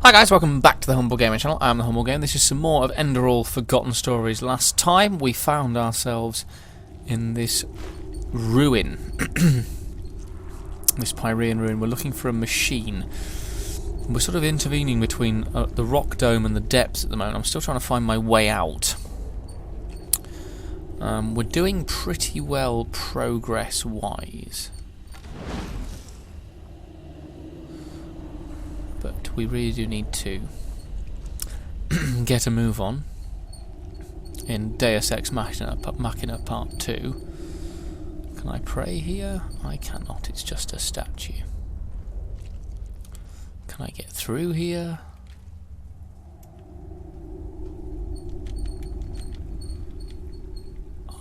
Hi guys, welcome back to the Humble Gaming channel. I'm the Humble Game. This is some more of Enderal Forgotten Stories. Last time we found ourselves in this ruin. This Pyrean ruin. We're looking for a machine. We're sort of intervening between the rock dome and the depths at the moment. I'm still trying to find my way out. We're doing pretty well progress-wise. But we really do need to get a move on in Deus Ex Machina Part 2. Can I pray here? I cannot, it's just a statue. Can I get through here?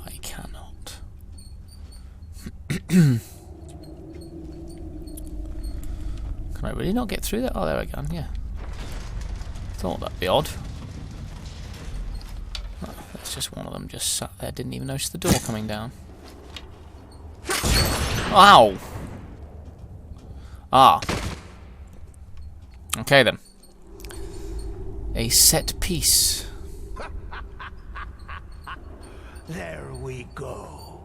I cannot. Can I really not get through that? Oh, there I can, yeah. Thought that'd be odd. Oh, that's just one of them just sat there, didn't even notice the door coming down. Ow! Ah. Okay then. A set piece. There we go.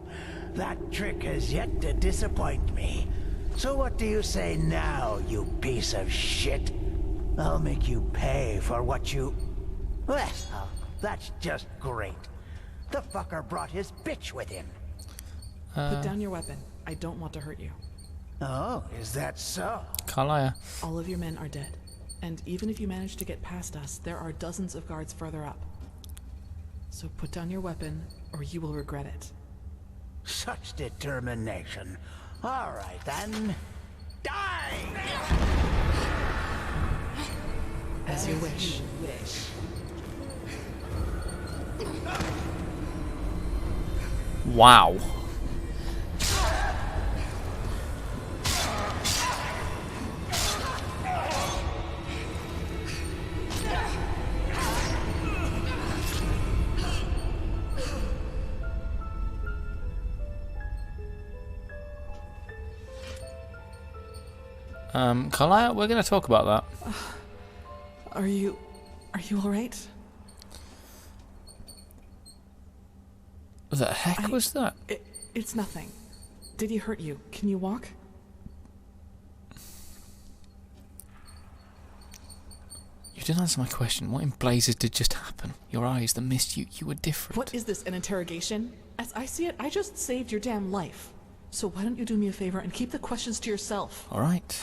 That trick has yet to disappoint me. So what do you say now, you piece of shit? I'll make you pay for what you... Well, that's just great. The fucker brought his bitch with him. Put down your weapon. I don't want to hurt you. Oh, is that so? Kalaya. All of your men are dead. And even if you manage to get past us, there are dozens of guards further up. So put down your weapon, or you will regret it. Such determination. All right, then. Die! As you wish. Wow. Kalaya, we're going to talk about that. Are you all right? What the heck was that? It's nothing. Did he hurt you? Can you walk? You didn't answer my question. What in blazes did just happen? Your eyes, the mist, you were different. What is this, an interrogation? As I see it, I just saved your damn life. So why don't you do me a favor and keep the questions to yourself? All right.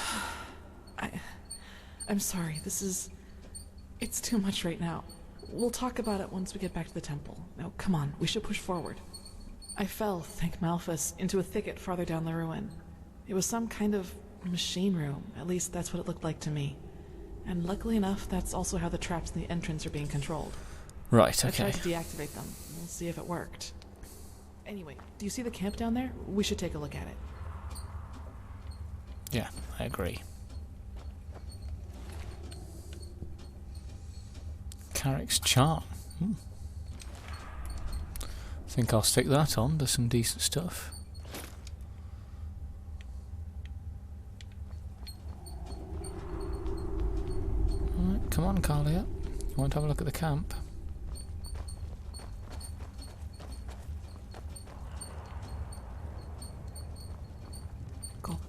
I'm sorry, it's too much right now. We'll talk about it once we get back to the temple. Now, come on, we should push forward. I fell, thank Malphus, into a thicket farther down the ruin. It was some kind of machine room, at least that's what it looked like to me. And luckily enough, that's also how the traps in the entrance are being controlled. Right, okay. I tried to deactivate them. We'll see if it worked. Anyway, do you see the camp down there? We should take a look at it. Yeah, I agree. Carrick's charm. Think I'll stick that on. There's some decent stuff. Alright, come on, Kalia. You want to have a look at the camp? Cool.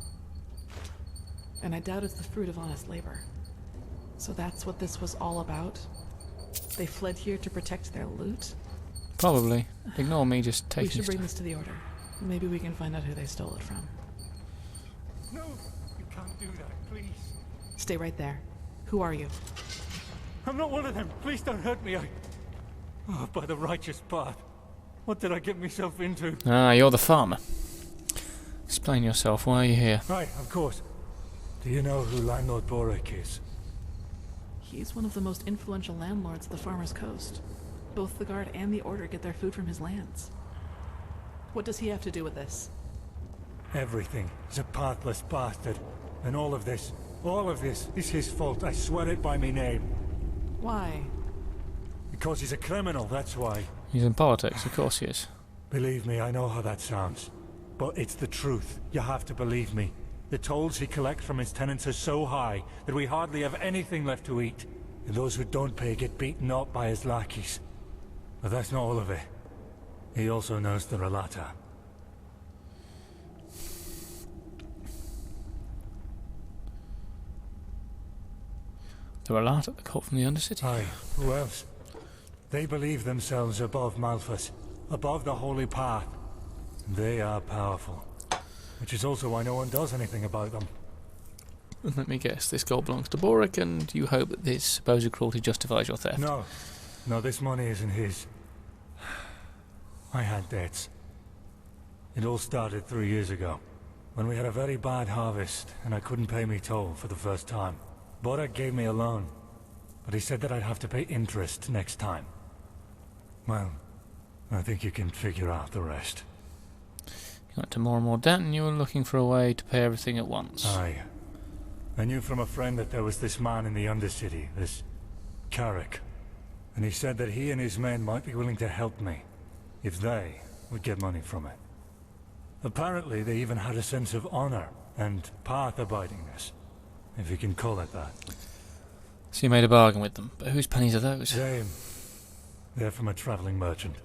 And I doubt it's the fruit of honest labor. So that's what this was all about? They fled here to protect their loot? Probably. Ignore me, just We taking should bring stuff. this to the Order. Maybe we can find out who they stole it from. No, you can't do that, please. Stay right there. Who are you? I'm not one of them. Please don't hurt me. Oh, by the righteous path. What did I get myself into? Ah, you're the farmer. Explain yourself. Why are you here? Right, of course. Do you know who Landlord Borek is? He's one of the most influential landlords of the Farmer's Coast. Both the Guard and the Order get their food from his lands. What does he have to do with this? Everything. He's a pathless bastard. And all of this is his fault. I swear it by me name. Why? Because he's a criminal, that's why. He's in politics, of course he is. Believe me, I know how that sounds. But it's the truth. You have to believe me. The tolls he collects from his tenants are so high that we hardly have anything left to eat. And those who don't pay get beaten up by his lackeys. But that's not all of it. He also knows the Relata. The Relata, the cult from the Undercity? Aye, who else? They believe themselves above Malphas, above the Holy Path. They are powerful. Which is also why no one does anything about them. Let me guess, this gold belongs to Boric, and you hope that this supposed cruelty justifies your theft? No. No, this money isn't his. I had debts. It all started 3 years ago, when we had a very bad harvest, and I couldn't pay me toll for the first time. Boric gave me a loan, but he said that I'd have to pay interest next time. Well, I think you can figure out the rest. You got to more and more debt, and you were looking for a way to pay everything at once. Aye. I knew from a friend that there was this man in the Undercity, this Carrick. And he said that he and his men might be willing to help me, if they would get money from it. Apparently they even had a sense of honor and path-abidingness, if you can call it that. So you made a bargain with them, but whose pennies are those? They're from a traveling merchant.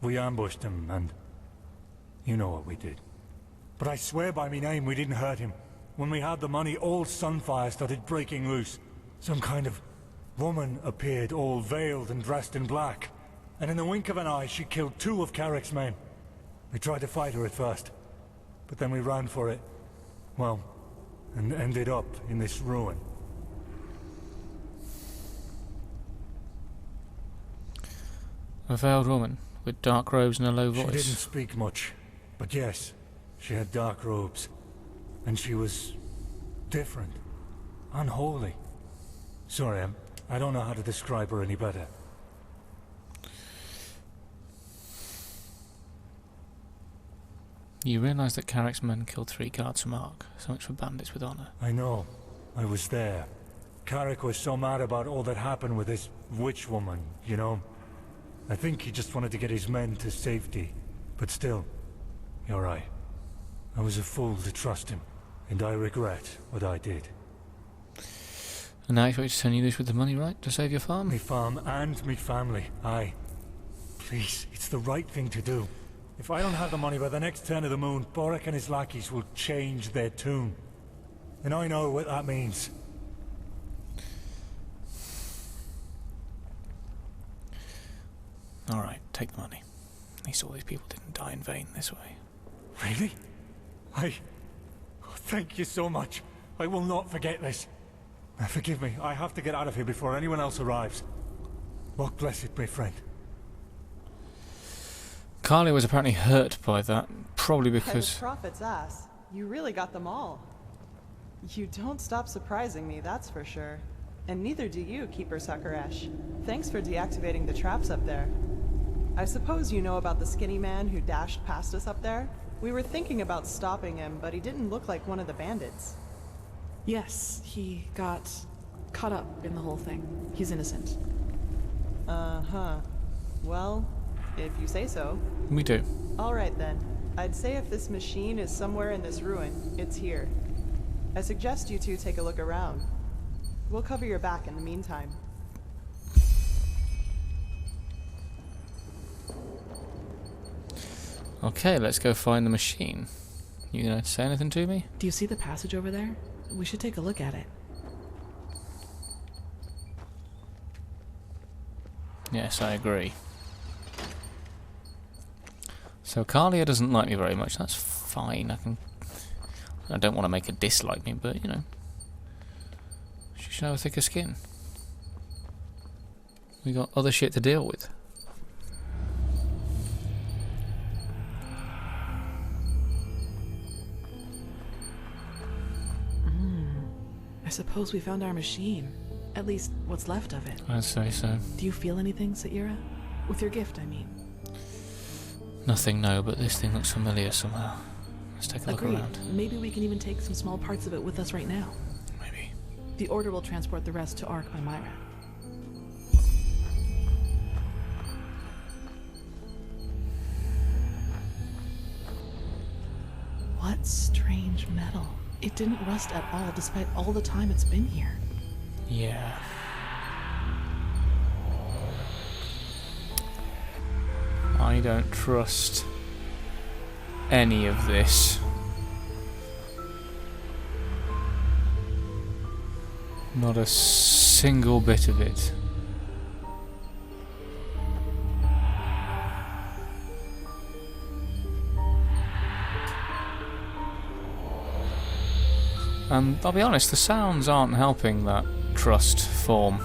We ambushed him, and you know what we did. But I swear by me name we didn't hurt him. When we had the money, all Sunfire started breaking loose. Some kind of woman appeared, all veiled and dressed in black. And in the wink of an eye, she killed 2 of Carrick's men. We tried to fight her at first, but then we ran for it. Well, and ended up in this ruin. A veiled woman, with dark robes and a low voice. She didn't speak much, but yes, she had dark robes. And she was different. Unholy. Sorry, I don't know how to describe her any better. You realise that Carrick's men killed 3 guards from Ark, so much for bandits with honour. I know. I was there. Carrick was so mad about all that happened with this witch woman, you know. I think he just wanted to get his men to safety. But still, you're right. I was a fool to trust him, and I regret what I did. And now you expect to turn you loose with the money, right? To save your farm? Me farm and me family, aye. Please, it's the right thing to do. If I don't have the money by the next turn of the moon, Boric and his lackeys will change their tune. And I know what that means. Alright, take the money. At least all these people didn't die in vain this way. Really? Thank you so much. I will not forget this. Forgive me, I have to get out of here before anyone else arrives. Walk blessed, my friend. Carly was apparently hurt by that, probably By because... the prophet's ass. You really got them all. You don't stop surprising me, that's for sure. And neither do you, Keeper Sakaresh. Thanks for deactivating the traps up there. I suppose you know about the skinny man who dashed past us up there? We were thinking about stopping him, but he didn't look like one of the bandits. Yes, he got caught up in the whole thing. He's innocent. Uh-huh. Well, if you say so. We do. Alright then. I'd say if this machine is somewhere in this ruin, it's here. I suggest you two take a look around. We'll cover your back in the meantime. Okay, let's go find the machine. You gonna say anything to me? Do you see the passage over there? We should take a look at it. Yes, I agree. So Carlia doesn't like me very much. That's fine. I don't want to make her dislike me, but you know, she should have a thicker skin. We got other shit to deal with. I suppose we found our machine. At least, what's left of it. I'd say so. Do you feel anything, Saira? With your gift, I mean. Nothing, no, but this thing looks familiar somehow. Let's take a look Agreed. around. Maybe we can even take some small parts of it with us right now. Maybe. The Order will transport the rest to Ark by Myra. What strange metal? It didn't rust at all, despite all the time it's been here. Yeah. I don't trust any of this. Not a single bit of it. And I'll be honest, the sounds aren't helping that trust form.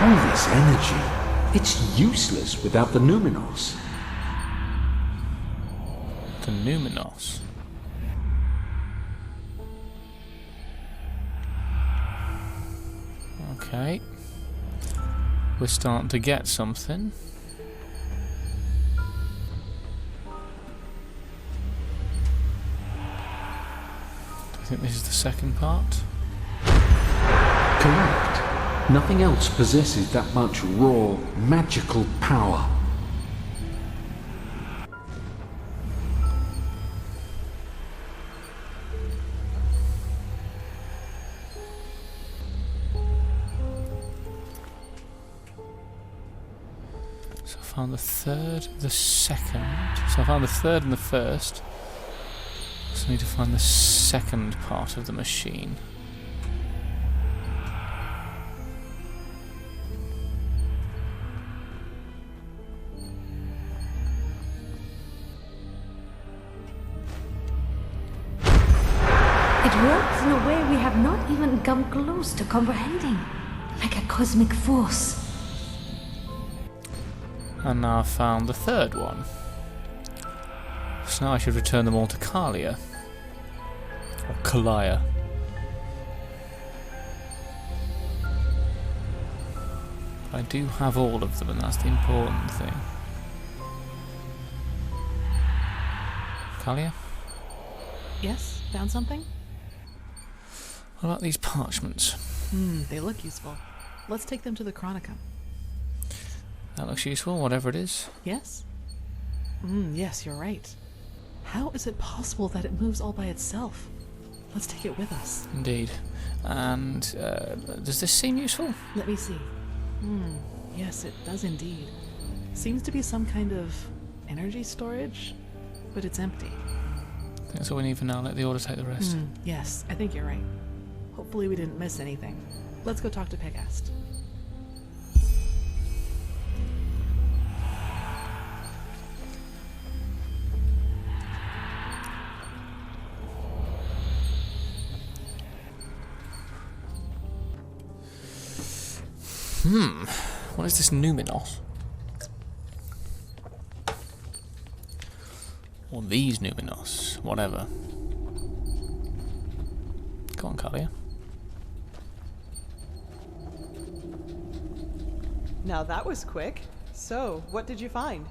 All this energy, it's useless without the Numinos. The Numinos. Okay. We're starting to get something. Do you think this is the second part? Correct. Nothing else possesses that much raw, magical power. So I found the third, the second. So I found the third and the first. So I need to find the second part of the machine. It works in a way we have not even come close to comprehending. Like a cosmic force. And now I've found the third one. So now I should return them all to Kalia. Or Kalia. I do have all of them, and that's the important thing. Kalia? Yes? Found something? What about these parchments? They look useful. Let's take them to the Chronicum. That looks useful, whatever it is. Yes? Yes, you're right. How is it possible that it moves all by itself? Let's take it with us. Indeed. And, does this seem useful? Let me see. Yes, it does indeed. Seems to be some kind of energy storage, but it's empty. I think that's all we need for now. Let the order take the rest. Yes, I think you're right. Hopefully we didn't miss anything. Let's go talk to Pegast. What is this Numinos? Or these Numinos, whatever. Go on, Kalia. Now that was quick. So, what did you find?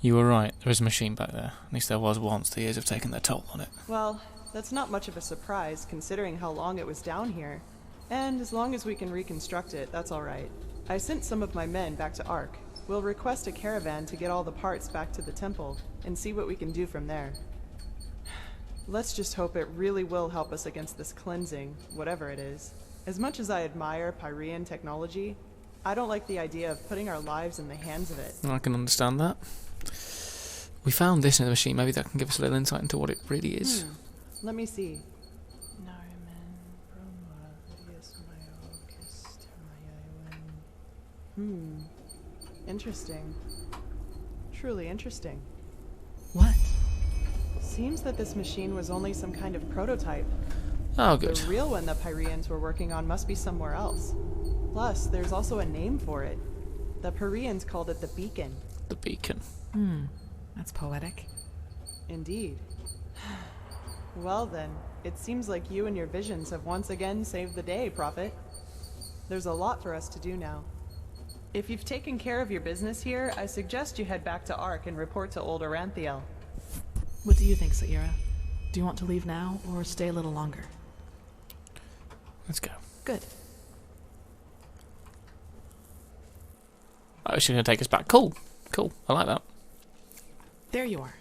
You were right, there is a machine back there. At least there was once. The years have taken their toll on it. Well, that's not much of a surprise considering how long it was down here. And as long as we can reconstruct it, that's alright. I sent some of my men back to Ark. We'll request a caravan to get all the parts back to the temple and see what we can do from there. Let's just hope it really will help us against this cleansing, whatever it is. As much as I admire Pyrean technology, I don't like the idea of putting our lives in the hands of it. I can understand that. We found this in the machine. Maybe that can give us a little insight into what it really is. Let me see. Interesting. Truly interesting. What? Seems that this machine was only some kind of prototype. Oh, good. The real one the Pyreans were working on must be somewhere else. Plus, there's also a name for it. The Pyreans called it the Beacon. The beacon. That's poetic. Indeed. Well then, it seems like you and your visions have once again saved the day, Prophet. There's a lot for us to do now. If you've taken care of your business here, I suggest you head back to Ark and report to Old Dothulgrad. What do you think, Saira? Do you want to leave now or stay a little longer? Let's go. Good. Oh, she's going to take us back. Cool. Cool. I like that. There you are.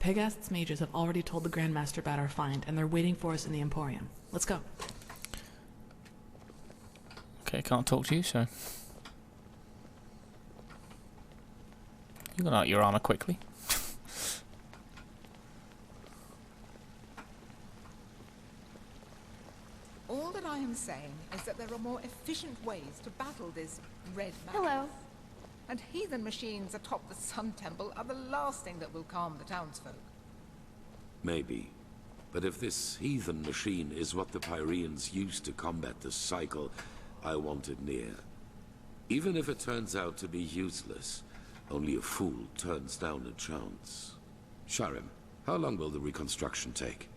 Pegast's mages have already told the Grandmaster about our find, and they're waiting for us in the Emporium. Let's go. Okay, can't talk to you, so... You got out your armour quickly. All that I am saying is that there are more efficient ways to battle this red man. Hello. And heathen machines atop the Sun Temple are the last thing that will calm the townsfolk. Maybe. But if this heathen machine is what the Pyreans used to combat the cycle, I want it near. Even if it turns out to be useless, only a fool turns down a chance. Sharim, how long will the reconstruction take?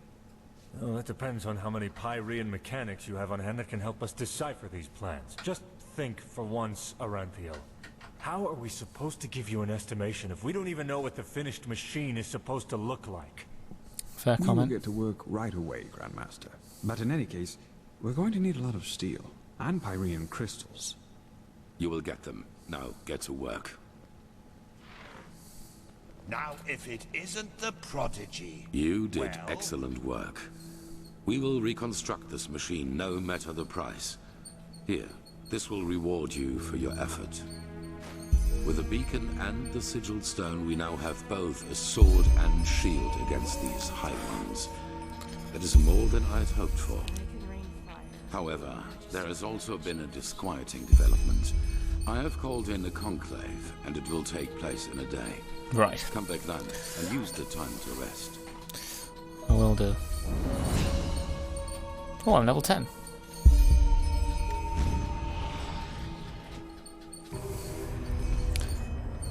Well, that depends on how many Pyrean mechanics you have on hand that can help us decipher these plans. Just think for once, Aranthio. How are we supposed to give you an estimation if we don't even know what the finished machine is supposed to look like? Fair We will comment. get to work right away, Grandmaster. But in any case, we're going to need a lot of steel and Pyrean crystals. You will get them. Now, get to work. Now, if it isn't the prodigy... You did Well- excellent work. We will reconstruct this machine, no matter the price. Here, this will reward you for your effort. With the beacon and the sigiled stone, we now have both a sword and shield against these High Ones. That is more than I had hoped for. However, there has also been a disquieting development. I have called in a conclave, and it will take place in a day. Right. Come back then, and use the time to rest. I will do. Oh, I'm level 10.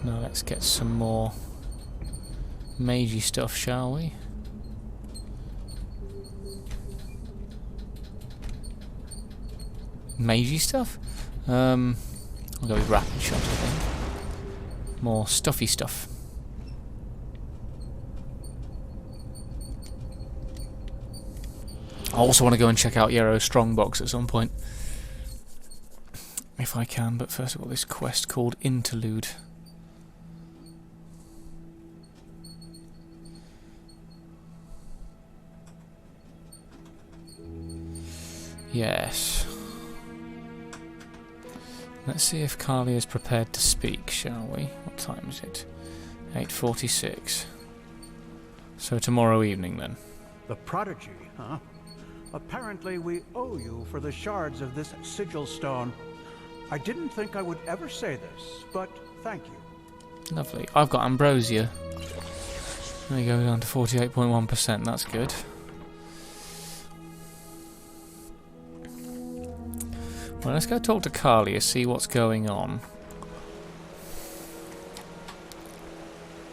Now let's get some more magey stuff, shall we? Magey stuff? I'll go with rapid shot, I think. More stuffy stuff. I also want to go and check out Yero's Strongbox at some point. If I can, but first of all, this quest called Interlude. Yes. Let's see if Carly is prepared to speak, shall we? What time is it? 8:46. So tomorrow evening, then. The prodigy, huh? Apparently we owe you for the shards of this sigil stone. I didn't think I would ever say this, but thank you. Lovely. I've got ambrosia. There we go, down to 48.1%. That's good. Well, let's go talk to Carly and see what's going on.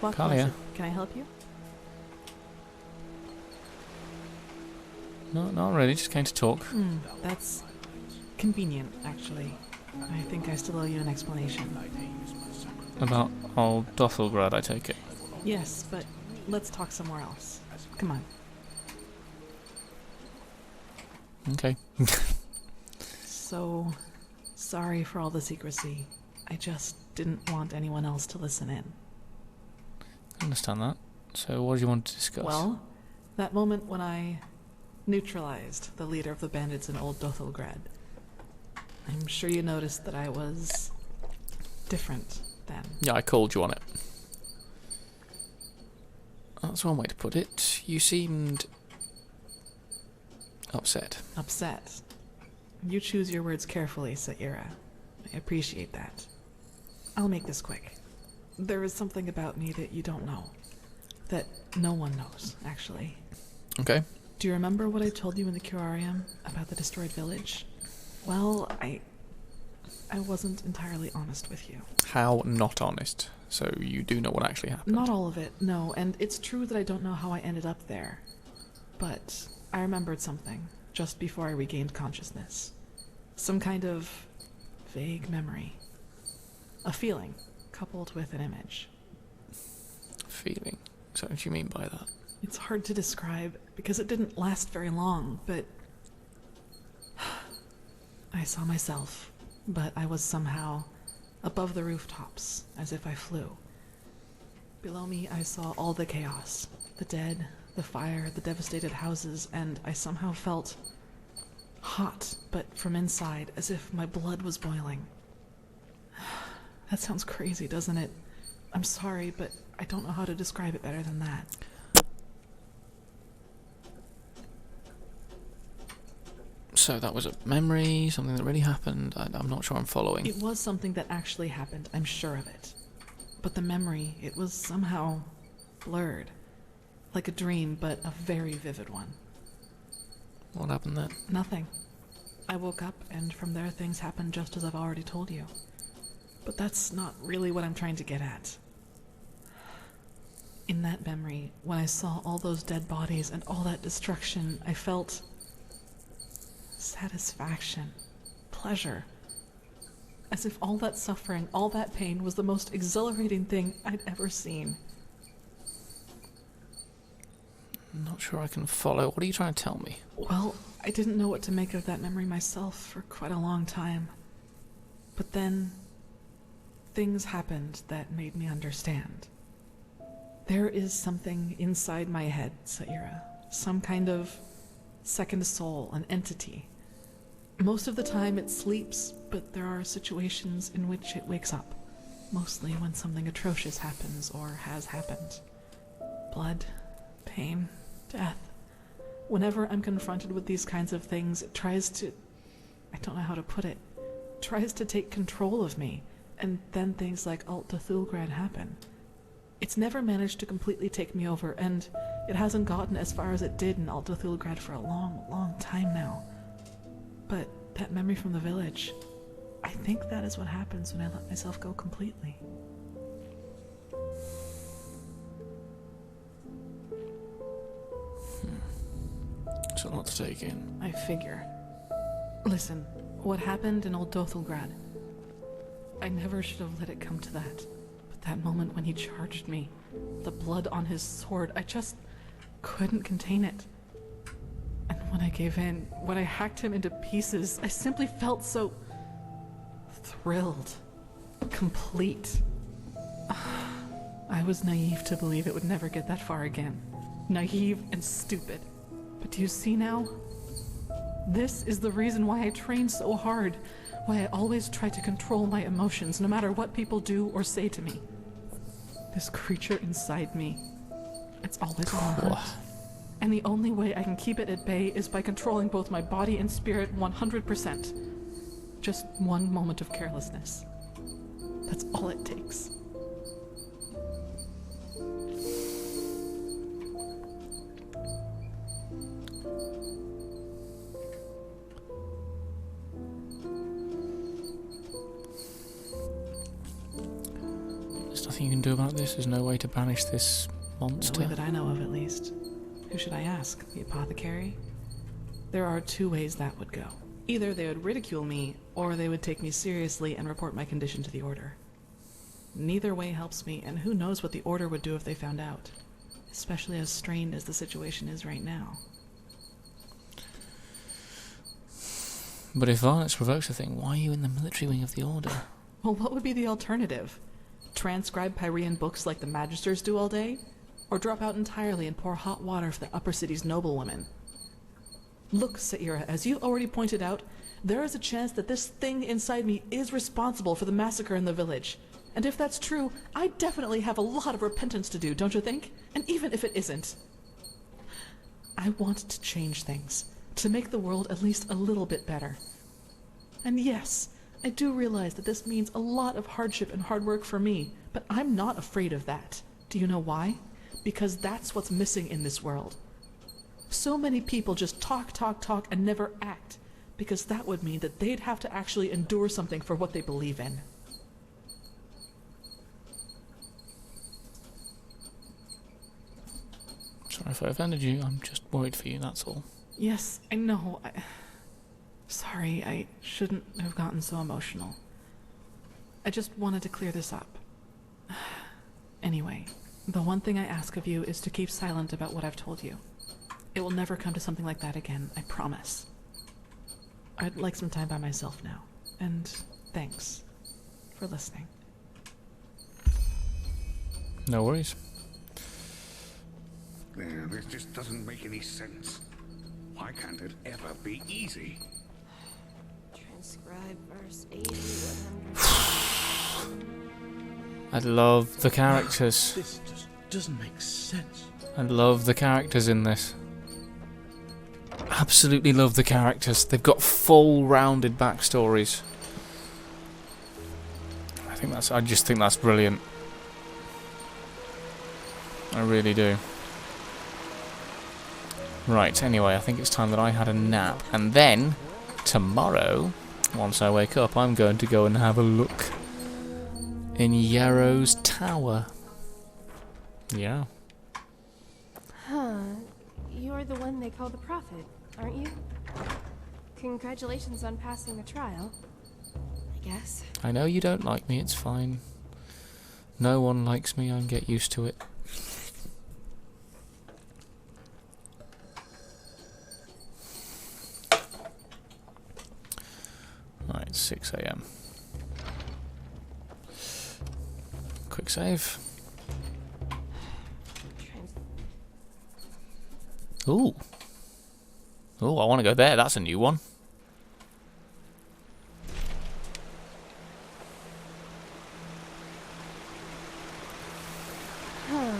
Walk Kalia. closer. Can I help you? No, not really, just came to talk. That's convenient, actually. I think I still owe you an explanation. About Old Dothulgrad, I take it. Yes, but let's talk somewhere else. Come on. Okay. So, sorry for all the secrecy. I just didn't want anyone else to listen in. I understand that. So what do you want to discuss? Well, that moment when I neutralized the leader of the bandits in Old Dothulgrad. I'm sure you noticed that I was different then. Yeah, I called you on it. That's one way to put it. You seemed upset. Upset. You choose your words carefully, Saira. I appreciate that. I'll make this quick. There is something about me that you don't know. That no one knows, actually. Okay. Do you remember what I told you in the curarium about the destroyed village? Well, I wasn't entirely honest with you. How not honest? So you do know what actually happened? Not all of it, no, and it's true that I don't know how I ended up there. But I remembered something just before I regained consciousness. Some kind of vague memory. A feeling, coupled with an image. Feeling? So what do you mean by that? It's hard to describe because it didn't last very long, but I saw myself, but I was somehow above the rooftops, as if I flew. Below me, I saw all the chaos, the dead, the fire, the devastated houses, and I somehow felt hot, but from inside, as if my blood was boiling. That sounds crazy, doesn't it? I'm sorry, but I don't know how to describe it better than that. So that was a memory, something that really happened. I'm not sure I'm following. It was something that actually happened, I'm sure of it. But the memory, it was somehow blurred. Like a dream, but a very vivid one. What happened then? Nothing. I woke up, and from there things happened just as I've already told you. But that's not really what I'm trying to get at. In that memory, when I saw all those dead bodies and all that destruction, I felt satisfaction, pleasure. As if all that suffering, all that pain was the most exhilarating thing I'd ever seen. I'm not sure I can follow. What are you trying to tell me? Well, I didn't know what to make of that memory myself for quite a long time. But then, things happened that made me understand. There is something inside my head, Saira. Some kind of second soul, an entity. Most of the time it sleeps, but there are situations in which it wakes up. Mostly when something atrocious happens or has happened. Blood, pain, death. Whenever I'm confronted with these kinds of things, it tries to... I don't know how to put it. Tries to take control of me, and then things like Old Dothulgrad happen. It's never managed to completely take me over, and it hasn't gotten as far as it did in Old Dothulgrad for a long, long time now. But that memory from the village, I think that is what happens when I let myself go completely. It's a lot to take in. I figure. Listen, what happened in Old Dothulgrad, I never should have let it come to that. But that moment when he charged me, the blood on his sword, I just couldn't contain it. And when I gave in, when I hacked him into pieces, I simply felt so thrilled, complete. I was naive to believe it would never get that far again. Naive and stupid. But do you see now? This is the reason why I train so hard, why I always try to control my emotions, no matter what people do or say to me. This creature inside me, it's always on the hunt. And the only way I can keep it at bay is by controlling both my body and spirit 100%. Just one moment of carelessness. That's all it takes. There's nothing you can do about this? There's no way to banish this monster? No way that I know of, at least. Who should I ask? The apothecary? There are two ways that would go. Either they would ridicule me, or they would take me seriously and report my condition to the Order. Neither way helps me, and who knows what the Order would do if they found out. Especially as strained as the situation is right now. But if violence provokes a thing, why are you in the military wing of the Order? Well, what would be the alternative? Transcribe Pyrean books like the Magisters do all day? Or drop out entirely and pour hot water for the upper city's noblewomen? Look, Saira, as you've already pointed out, there is a chance that this thing inside me is responsible for the massacre in the village. And if that's true, I definitely have a lot of repentance to do, don't you think? And even if it isn't, I want to change things, to make the world at least a little bit better. And yes, I do realize that this means a lot of hardship and hard work for me, but I'm not afraid of that. Do you know why? Because that's what's missing in this world. So many people just talk, talk, talk, and never act, because that would mean that they'd have to actually endure something for what they believe in. Sorry if I offended you, I'm just worried for you, that's all. Yes, I know. Sorry, I shouldn't have gotten so emotional. I just wanted to clear this up. Anyway, the one thing I ask of you is to keep silent about what I've told you. It will never come to something like that again, I promise. I'd like some time by myself now. And thanks for listening. No worries. This just doesn't make any sense. Why can't it ever be easy? Transcribe verse 80, 100. I love the characters. This just doesn't make sense. I love the characters in this. Absolutely love the characters. They've got full rounded backstories. I just think that's brilliant. I really do. Right, anyway, I think it's time that I had a nap. And then, tomorrow, once I wake up, I'm going to go and have a look in Yarrow's tower. Yeah. Huh. You're the one they call the prophet, aren't you? Congratulations on passing the trial, I guess. I know you don't like me, it's fine. No one likes me, I get used to it. Right, 6 AM. Quick save. Ooh. Oh, I want to go there. That's a new one. Huh.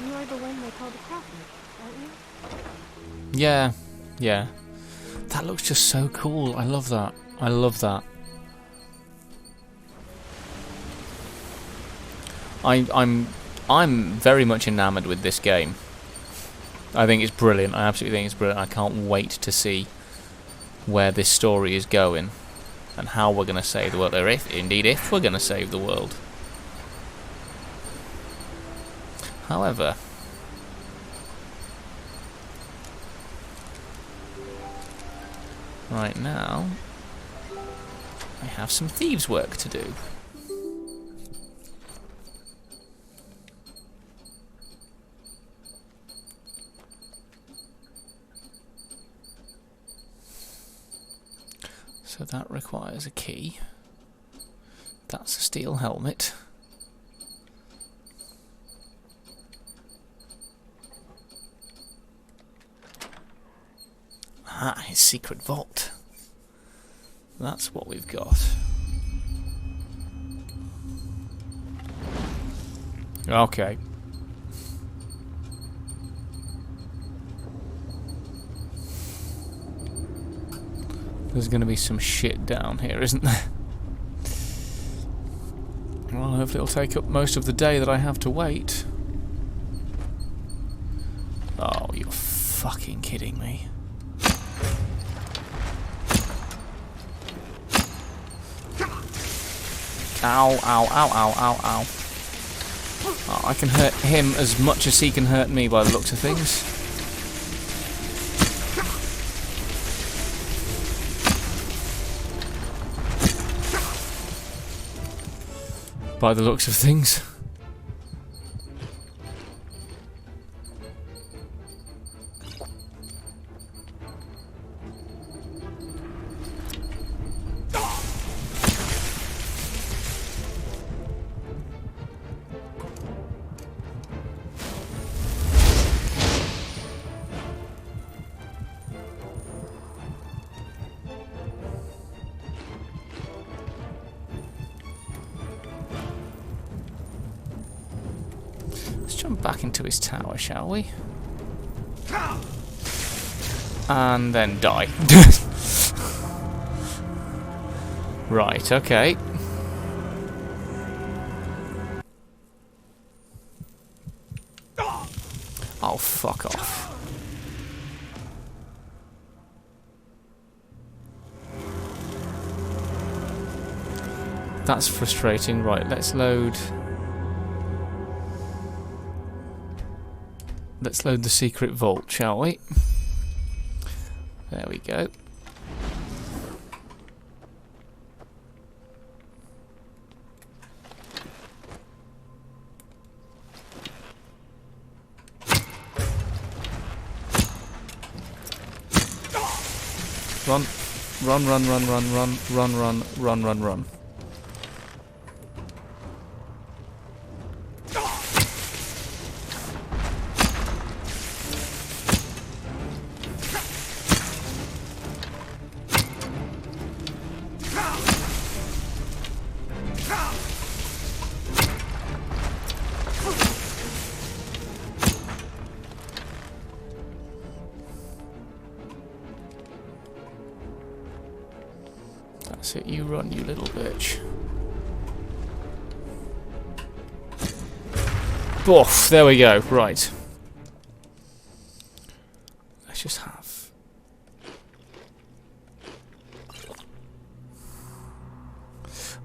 You are the one they call the prophet, aren't you? Yeah. Yeah. That looks just so cool. I love that. I love that. I'm very much enamored with this game. I think it's brilliant. I absolutely think it's brilliant. I can't wait to see where this story is going and how we're going to save the world, or if we're going to save the world. However, right now I have some thieves' work to do. So that requires a key. That's a steel helmet. Ah, his secret vault. That's what we've got. Okay. There's going to be some shit down here, isn't there? Well, hopefully it'll take up most of the day that I have to wait. Oh, you're fucking kidding me. Ow, ow, ow, ow, ow, ow. Oh, I can hurt him as much as he can hurt me by the looks of things. By the looks of things. Jump back into his tower, shall we? And then die. Right, okay. Oh, fuck off. That's frustrating. Right, let's load... Let's load the secret vault, shall we? There we go. Run. Run, run, run, run, run, run, run, run, run, run. That's it, you run, you little bitch. Boof, there we go, right. Let's just have...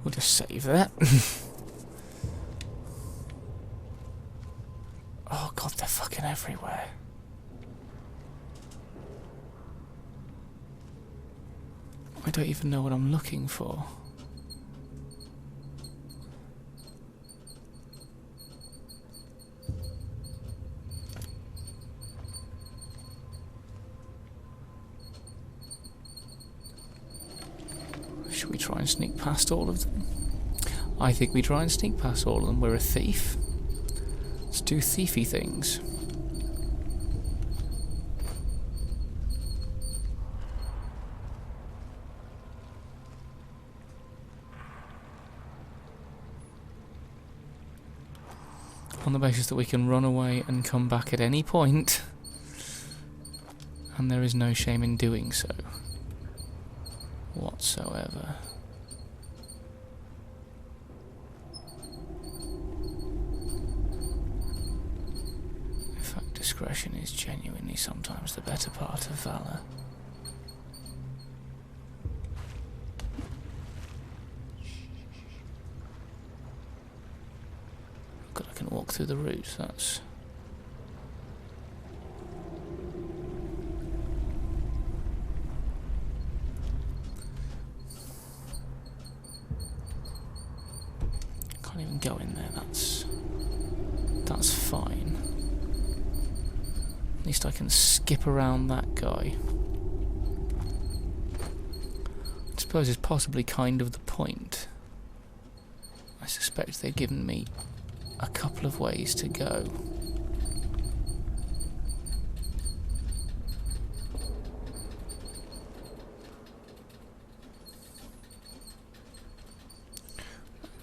We'll just save that. Oh god, they're fucking everywhere. I don't even know what I'm looking for. Should we try and sneak past all of them? I think we try and sneak past all of them. We're a thief. Let's do thiefy things. On the basis that we can run away and come back at any point, and there is no shame in doing so whatsoever. In fact, discretion is genuinely sometimes the better part of valor. God, I can walk through the roots, that's... Can't even go in there, that's fine. At least I can skip around that guy. I suppose it's possibly kind of the point. I suspect they've given me a couple of ways to go.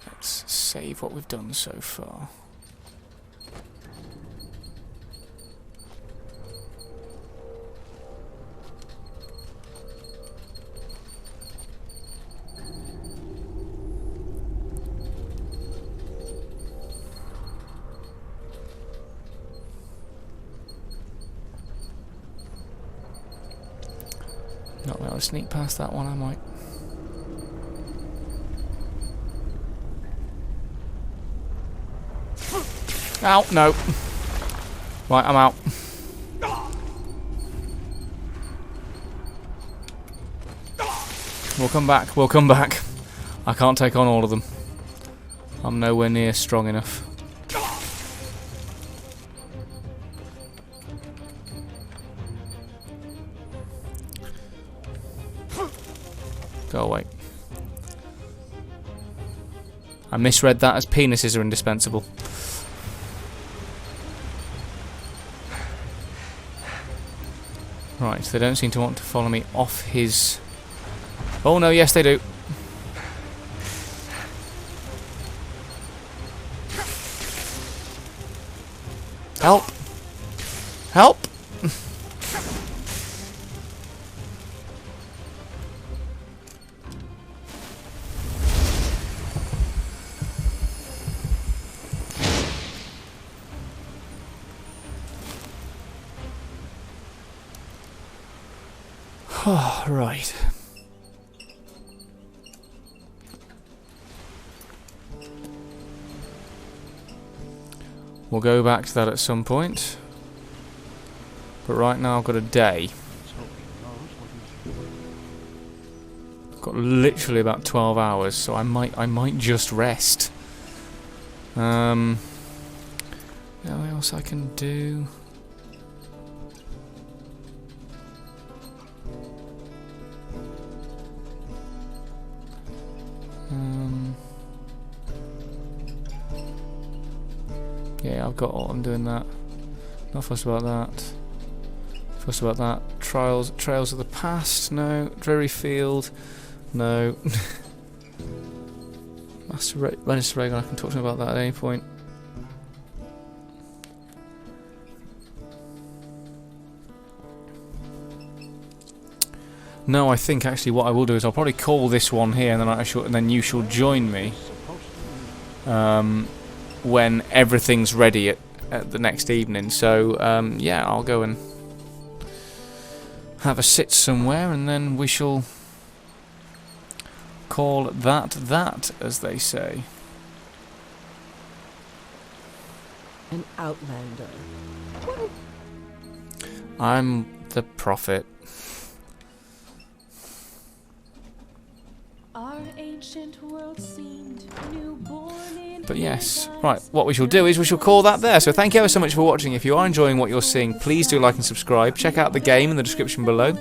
Let's save what we've done so far. Not be able to sneak past that one, I might. Ow, no. Right, I'm out. We'll come back, we'll come back. I can't take on all of them. I'm nowhere near strong enough. Go away. I misread that as penises are indispensable. Right, they don't seem to want to follow me off his... Oh no, yes they do. Help! Help! Oh, right. We'll go back to that at some point. But right now I've got a day. I've got literally about 12 hours, so I might just rest. What else I can do? Yeah, I've got all. I'm doing that. Not fussed about that. Fussed about that. Trails of the past. No. Dreary Field. No. Master Register Reagan. I can talk to him about that at any point. No, I think actually what I will do is I'll probably call this one here, and then you shall join me when everything's ready at the next evening. So yeah, I'll go and have a sit somewhere, and then we shall call that, as they say. An outlander. I'm the prophet. Our ancient world seemed newborn in But yes, right, what we shall do is we shall call that there. So thank you ever so much for watching. If you are enjoying what you're seeing, please do like and subscribe. Check out the game in the description below.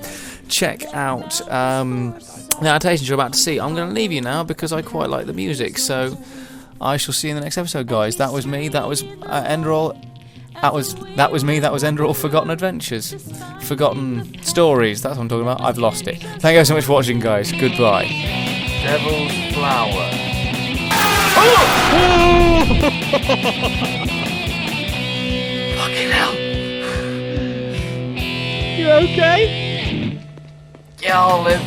Check out the annotations you're about to see. I'm going to leave you now because I quite like the music. So I shall see you in the next episode, guys. That was me. That was Enderal. That was me. That was Enderal. Forgotten Adventures. Forgotten Stories. That's what I'm talking about. I've lost it. Thank you so much for watching, guys. Goodbye. Devil's Flower. Fucking hell. You okay? Yeah, I'll live.